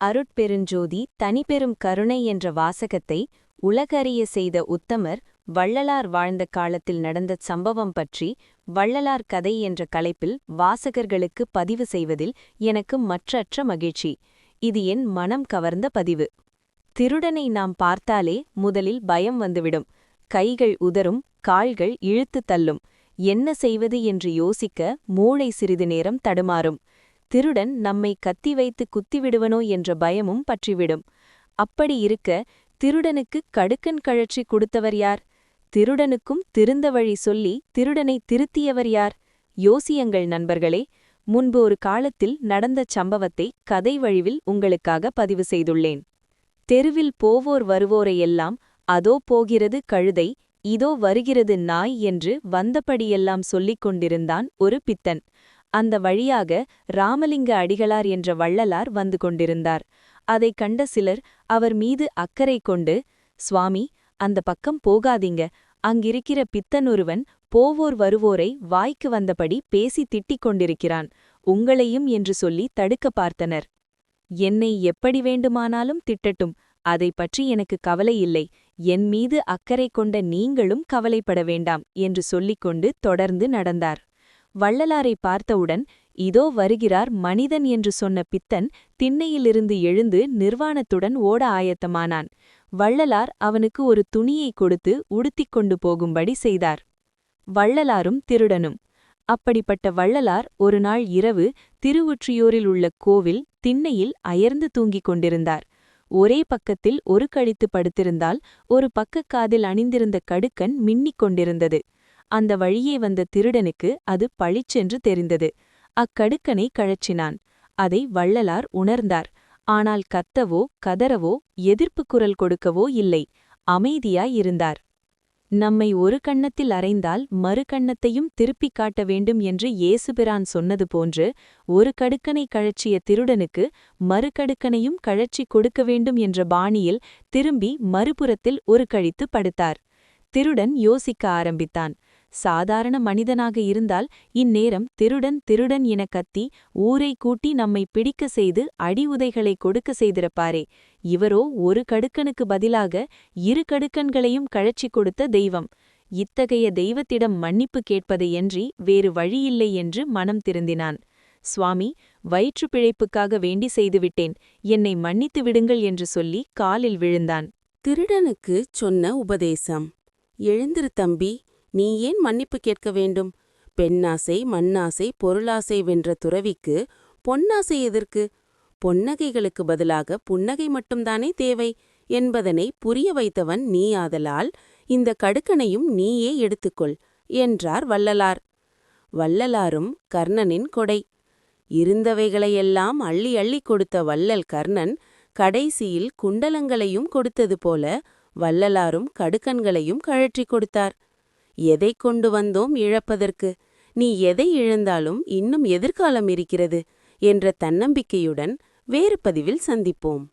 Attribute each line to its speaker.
Speaker 1: அருட்பெருஞ்சோதி தனிபெரும் கருணை என்ற வாசகத்தை உலகறிய செய்த உத்தமர் வள்ளலார் வாழ்ந்த காலத்தில் நடந்த சம்பவம் பற்றி வள்ளலார் கதை என்ற கலைப்பில் வாசகர்களுக்கு பதிவு செய்வதில் எனக்கு மற்றற்ற மகிழ்ச்சி. இது என் மனம் கவர்ந்த பதிவு. திருடனை நாம் பார்த்தாலே முதலில் பயம் வந்துவிடும். கைகள் உதறும், கால்கள் இழுத்து தள்ளும். என்ன செய்வது என்று யோசிக்க மூளை சிறிது நேரம் தடுமாறும். திருடன் நம்மை கத்தி வைத்து குத்திவிடுவனோ என்ற பயமும் பற்றிவிடும். அப்படி இருக்க திருடனுக்கு கடுக்கன் கழற்றி கொடுத்தவர் யார்? திருடனுக்கும் திருந்த வழி சொல்லி திருடனை திருத்தியவர் யார்? யோசியுங்கள் நண்பர்களே. முன்பு ஒரு காலத்தில் நடந்த சம்பவத்தை கதை வழிவில் உங்களுக்காக பதிவு செய்துள்ளேன். தெருவில் போவோர் வருவோரையெல்லாம் அதோ போகிறது கழுதை, இதோ வருகிறது நாய் என்று வந்தபடியெல்லாம் சொல்லிக் கொண்டிருந்தான் ஒரு பித்தன். அந்த வழியாக ராமலிங்க அடிகளார் என்ற வள்ளலார் வந்து கொண்டிருந்தார். அதைக் கண்ட சிலர் அவர் மீது அக்கறை கொண்டு, சுவாமி, அந்த பக்கம் போகாதீங்க, அங்கிருக்கிற பித்தனொருவன் போவோர் வருவோரை வாய்க்கு வந்தபடி பேசி திட்டிக் கொண்டிருக்கிறான், உங்களையும் என்று சொல்லி தடுக்க பார்த்தனர். என்னை எப்படி வேண்டுமானாலும் திட்டட்டும், அதை பற்றி எனக்கு கவலையில்லை, என் மீது அக்கறை கொண்ட நீங்களும் கவலைப்பட வேண்டாம் என்று சொல்லிக்கொண்டு தொடர்ந்து நடந்தார். வள்ளலாரை பார்த்தவுடன் இதோ வருகிறார் மனிதன் என்று சொன்ன பித்தன் திண்ணையிலிருந்து எழுந்து நிர்வாணத்துடன் ஓட ஆயத்தமானான். வள்ளலார் அவனுக்கு ஒரு துணியை கொடுத்து உடுத்திக் கொண்டு போகும்படி செய்தார். வள்ளலாரும் திருடனும். அப்படிப்பட்ட வள்ளலார் ஒரு நாள் இரவு திருவொற்றியூரில் உள்ள கோவில் திண்ணையில் அயர்ந்து தூங்கிக் கொண்டிருந்தார். ஒரே பக்கத்தில் ஒரு கழித்து படுத்திருந்தால் ஒரு பக்கக் காதில் அணிந்திருந்த கடுக்கன் மின்னிக் கொண்டிருந்தது. அந்த வழியே வந்த திருடனுக்கு அது பளிச்சென்று தெரிந்தது. அக்கடுக்கனை கழற்றினான். அதை வள்ளலார் உணர்ந்தார். ஆனால் கத்தவோ கதறவோ எதிர்ப்புக் குரல் கொடுக்கவோ இல்லை. அமைதியாயிருந்தார். நம்மை ஒரு கன்னத்தில் அறைந்தால் மறு கன்னத்தையும் திருப்பிக் காட்ட வேண்டும் என்று இயேசுபிரான் சொன்னது போன்று ஒரு கடுக்கனை கழற்றிய திருடனுக்கு மறு கடுக்கனையும் கழற்றிக் கொடுக்க வேண்டும் என்ற பாணியில் திரும்பி மறுபுறத்தில் ஒரு கழித்து படுத்தார். திருடன் யோசிக்க ஆரம்பித்தான். சாதாரண மனிதனாக இருந்தால் இந்நேரம் திருடன் திருடன் என கத்தி ஊரை கூட்டி நம்மை பிடிக்க செய்து அடி உதைகளை கொடுக்க செய்திருப்பாரே. இவரோ ஒரு கடுக்கனுக்கு பதிலாக இரு கடுக்கன்களையும் கழற்றி கொடுத்த தெய்வம். இத்தகைய தெய்வத்திடம் மன்னிப்பு கேட்பதையன்றி வேறு வழியில்லை என்று மனம் திருந்தினான். சுவாமி, வயிற்று பிழைப்புக்காக வேண்டி செய்துவிட்டேன், என்னை மன்னித்து விடுங்கள் என்று சொல்லி காலில் விழுந்தான்.
Speaker 2: திருடனுக்குச் சொன்ன உபதேசம். எழுந்திரு தம்பி, நீ ஏன் மன்னிப்பு கேட்க வேண்டும்? பெண்ணாசை மண்ணாசை பொருளாசை வென்ற துறவிக்கு பொன்னாசை எதற்கு? பொன்னகைகளுக்கு பதிலாக புன்னகை மட்டும்தானே தேவை என்பதனை புரிய வைத்தவன் நீ ஆதலால் இந்த கடுக்கனையும் நீயே எடுத்துக்கொள் என்றார் வள்ளலார். வள்ளலாரும் கர்ணனின் கொடை. இருந்தவைகளையெல்லாம் அள்ளி அள்ளி கொடுத்த வள்ளல் கர்ணன் கடைசியில் குண்டலங்களையும் கொடுத்தது போல வள்ளலாரும் கடுக்கன்களையும் கழற்றிக் கொடுத்தார். எதை கொண்டு வந்தோம் இழப்பதற்கு? நீ எதை இழந்தாலும் இன்னும் எதிர்காலம் இருக்கிறது என்ற தன்னம்பிக்கையுடன் வேறு பதிவில் சந்திப்போம்.